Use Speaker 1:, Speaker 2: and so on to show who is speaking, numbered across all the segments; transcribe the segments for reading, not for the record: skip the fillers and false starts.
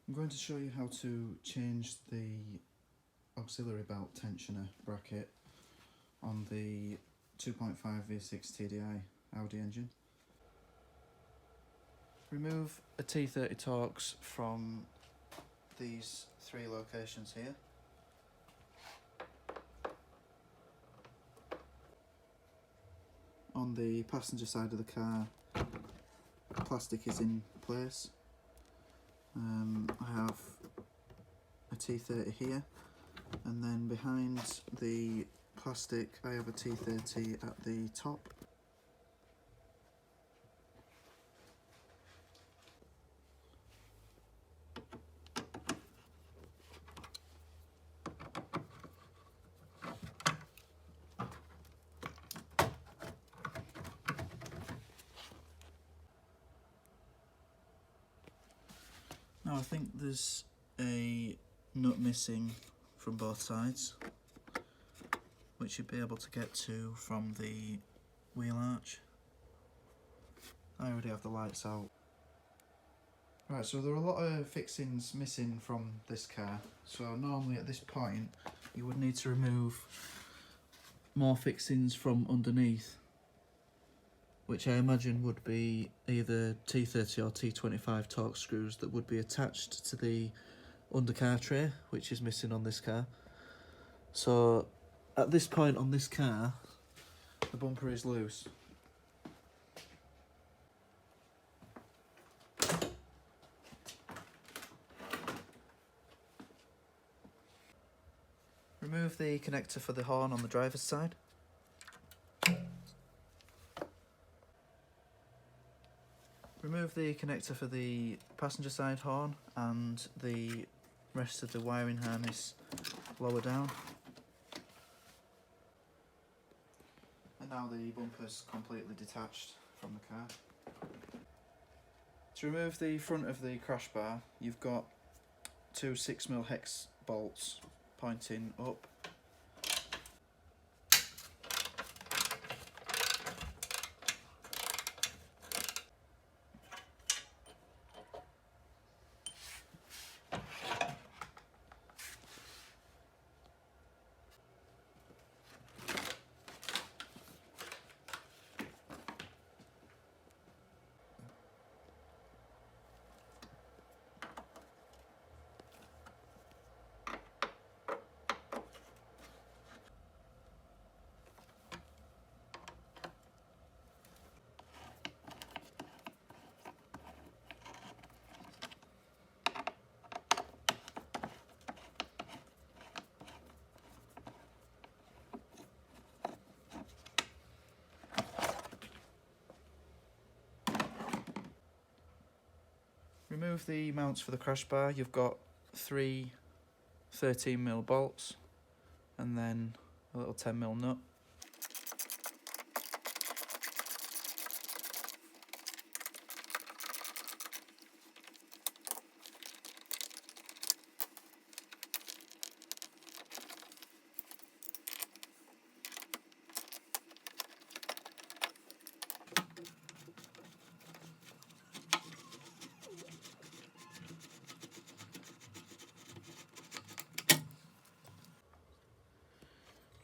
Speaker 1: I'm going to show you how to change the auxiliary belt tensioner bracket on the 2.5 V6 Tdi Audi engine. Remove a T30 Torx from these three locations here. On the passenger side of the car, plastic is in place. I have a T30 here, and then behind the plastic I have a T30 at the top. Now I think there's a nut missing from both sides, which you'll be able to get to from the wheel arch. I already have the lights out. Right, so there are a lot of fixings missing from this car, so normally at this point you would need to remove more fixings from underneath, which I imagine would be either T30 or T25 Torx screws that would be attached to the undercar tray, which is missing on this car. So at this point on this car, the bumper is loose. Remove the connector for the horn on the driver's side. Remove the connector for the passenger side horn and the rest of the wiring harness lower down. And now the bumper's completely detached from the car. To remove the front of the crash bar, you've got two 6mm hex bolts pointing up. Remove the mounts for the crash bar. You've got three 13mm bolts and then a little 10mm nut.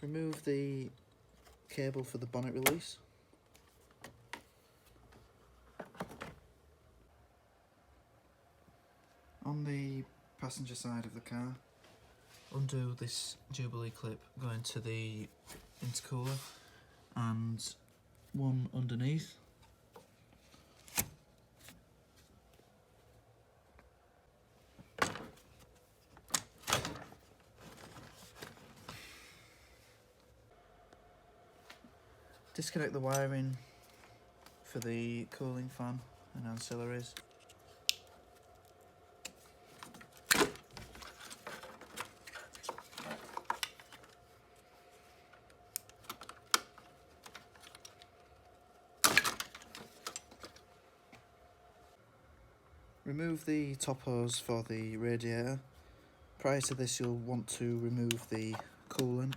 Speaker 1: Remove the cable for the bonnet release. On the passenger side of the car, undo this Jubilee clip going to the intercooler and one underneath. Disconnect the wiring for the cooling fan and ancillaries. Remove the top hose for the radiator. Prior to this, you'll want to remove the coolant.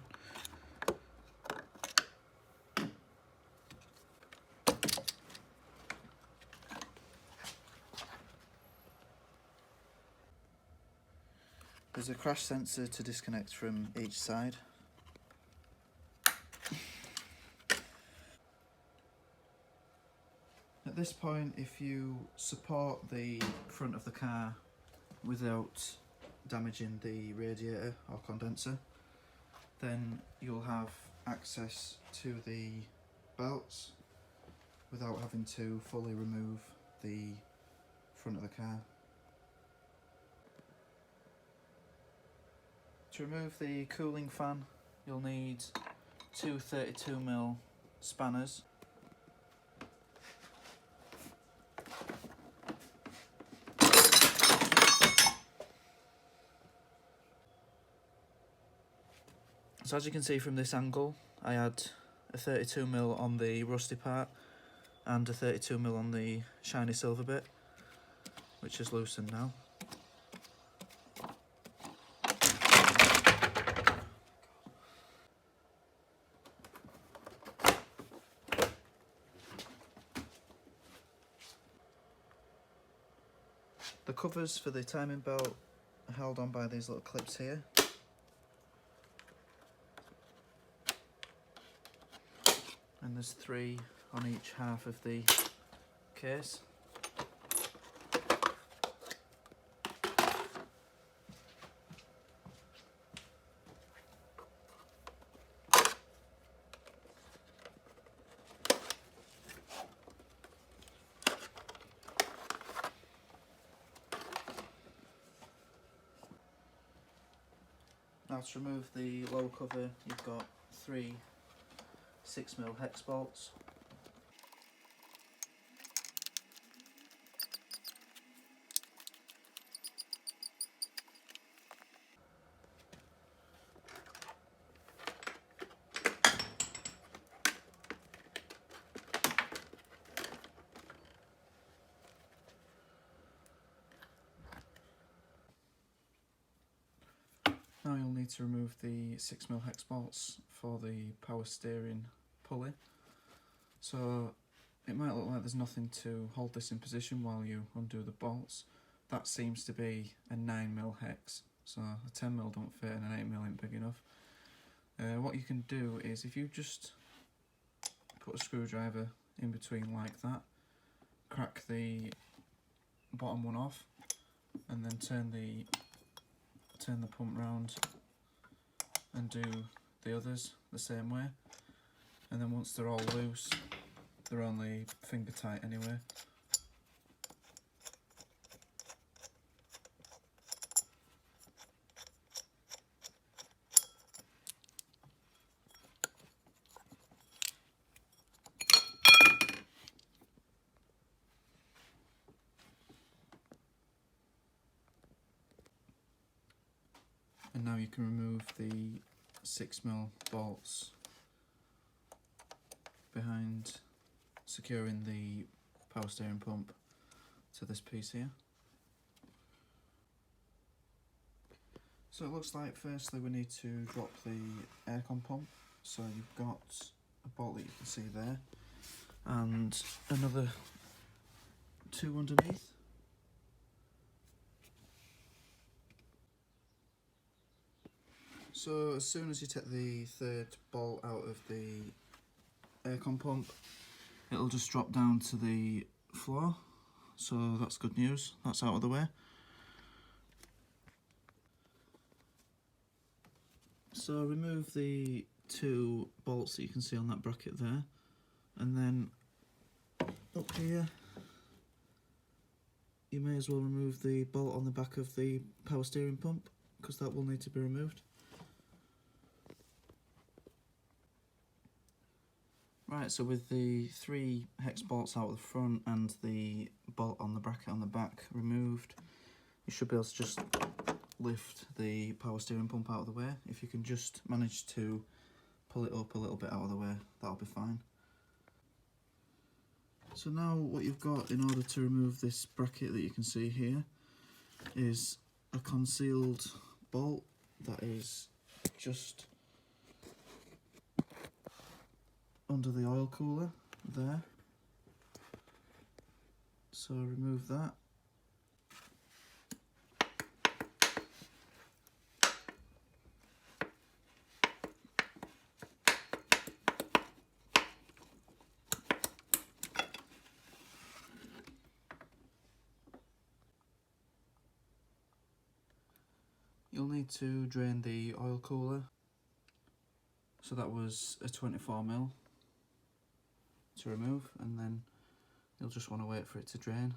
Speaker 1: There's a crash sensor to disconnect from each side. At this point, if you support the front of the car without damaging the radiator or condenser, then you'll have access to the belts without having to fully remove the front of the car. To remove the cooling fan, you'll need two 32mm spanners. So as you can see from this angle, I had a 32mm on the rusty part and a 32mm on the shiny silver bit, which is loosened now. The covers for the timing belt are held on by these little clips here. And there's 3 on each half of the case. Now to remove the lower cover, you've got 3 6mm hex bolts. Now you'll need to remove the 6mm hex bolts for the power steering pulley. So it might look like there's nothing to hold this in position while you undo the bolts. That seems to be a 9mm hex, so a 10mm don't fit and an 8mm ain't big enough. What you can do is, if you just put a screwdriver in between like that, crack the bottom one off, and then turn the pump round and do the others the same way, and then once they're all loose, they're only finger tight anyway. And now you can remove the 6mm bolts behind securing the power steering pump to this piece here. So it looks like firstly we need to drop the aircon pump. So you've got a bolt that you can see there and another 2 underneath. So as soon as you take the 3rd bolt out of the aircon pump, it'll just drop down to the floor, so that's good news, that's out of the way. So remove the 2 bolts that you can see on that bracket there, and then up here you may as well remove the bolt on the back of the power steering pump, because that will need to be removed. Right, so with the 3 hex bolts out the front and the bolt on the bracket on the back removed, you should be able to just lift the power steering pump out of the way. If you can just manage to pull it up a little bit out of the way, that'll be fine. So now what you've got in order to remove this bracket that you can see here is a concealed bolt that is just under the oil cooler there. So remove that. You'll need to drain the oil cooler. So that was a 24mm to remove, and then you'll just want to wait for it to drain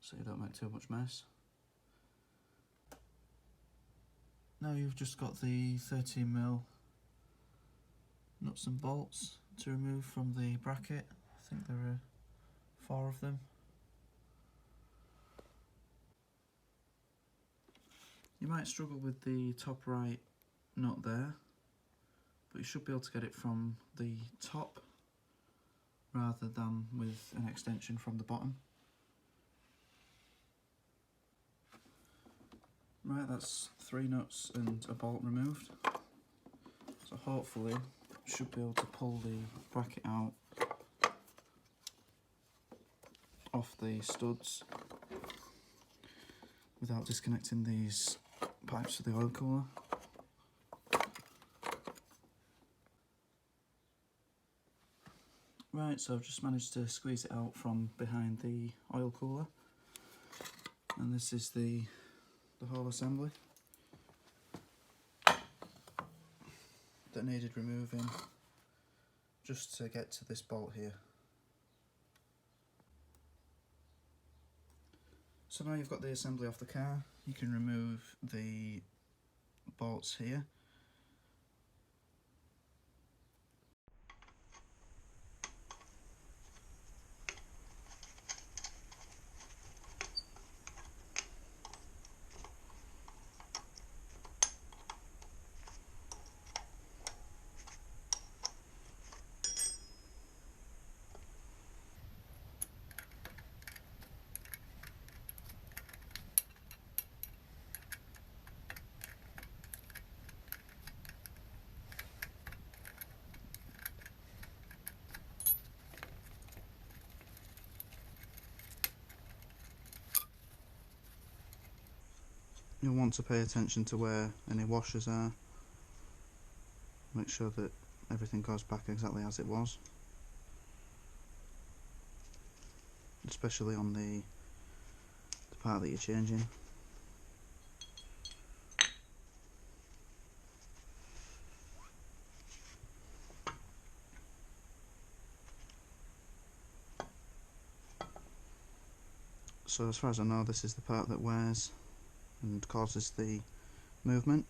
Speaker 1: so you don't make too much mess. Now you've just got the 13mm nuts and bolts to remove from the bracket. I think there are 4 of them. You might struggle with the top right nut there, but you should be able to get it from the top rather than with an extension from the bottom. Right, that's 3 nuts and a bolt removed. So hopefully should be able to pull the bracket out off the studs without disconnecting these pipes for the oil cooler. Right, so I've just managed to squeeze it out from behind the oil cooler, and this is the whole assembly that needed removing just to get to this bolt here. So now you've got the assembly off the car, you can remove the bolts here. You'll want to pay attention to where any washers are. Make sure that everything goes back exactly as it was, especially on the part that you're changing. So as far as I know, this is the part that wears and causes the movement.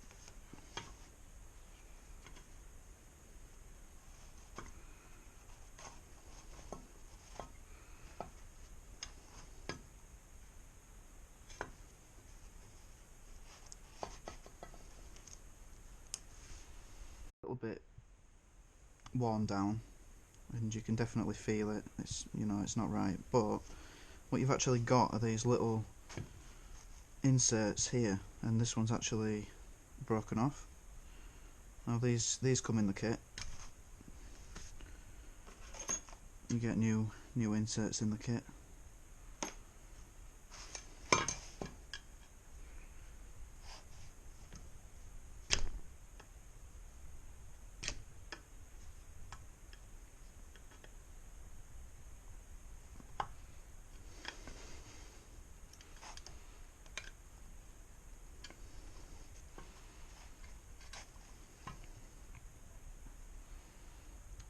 Speaker 1: A little bit worn down, and you can definitely feel it. It's, you know, it's not right, but what you've actually got are these little inserts here, and this one's actually broken off. Now these come in the kit. You get new inserts in the kit.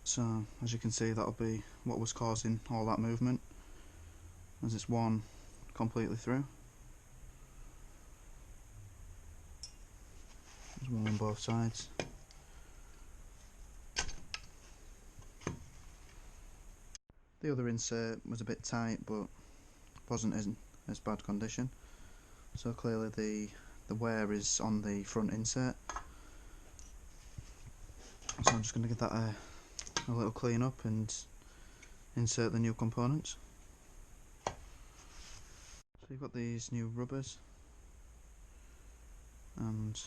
Speaker 1: So as you can see, that'll be what was causing all that movement, as it's worn completely through. There's one on both sides. The other insert was a bit tight, but wasn't in as bad condition. So clearly the wear is on the front insert. So I'm just going to give that a little clean up and insert the new components. So you've got these new rubbers, and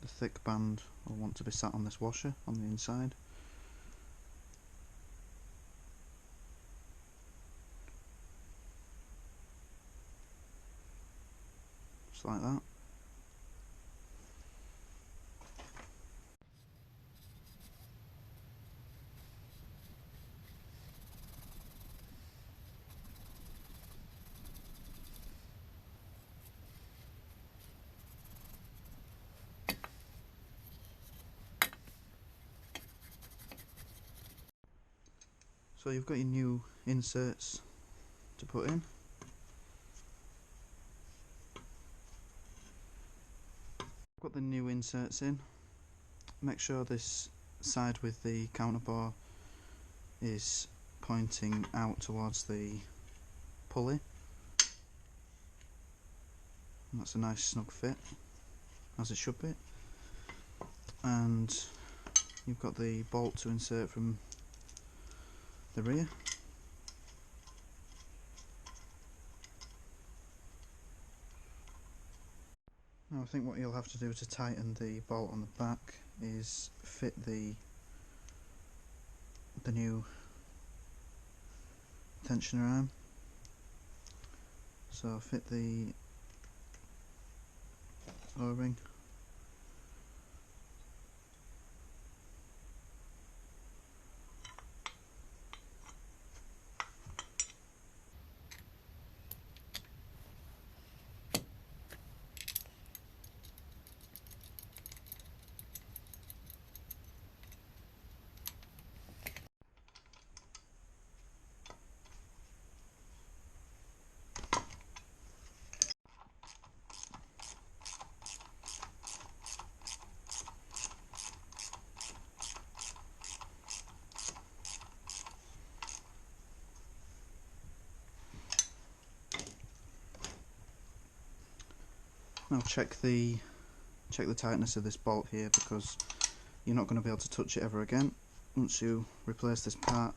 Speaker 1: the thick band will want to be sat on this washer on the inside. Just like that. So you've got your new inserts to put in. Got the new inserts in. Make sure this side with the counterbore is pointing out towards the pulley. And that's a nice snug fit, as it should be. And you've got the bolt to insert from the rear. Now I think what you'll have to do to tighten the bolt on the back is fit the new tensioner arm. So fit the O-ring. Now check the tightness of this bolt here, because you're not going to be able to touch it ever again once you replace this part.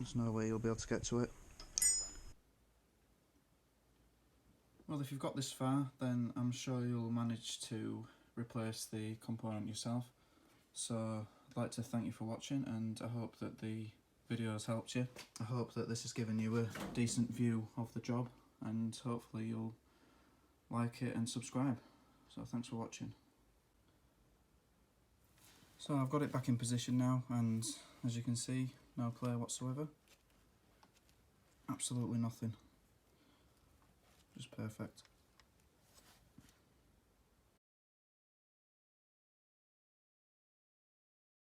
Speaker 1: There's no way you'll be able to get to it. Well, if you've got this far, then I'm sure you'll manage to replace the component yourself. So I'd like to thank you for watching, and I hope that the video has helped you. I hope that this has given you a decent view of the job, and hopefully you'll like it and subscribe. So thanks for watching. So I've got it back in position now, and as you can see, no play whatsoever. Absolutely nothing. Just perfect.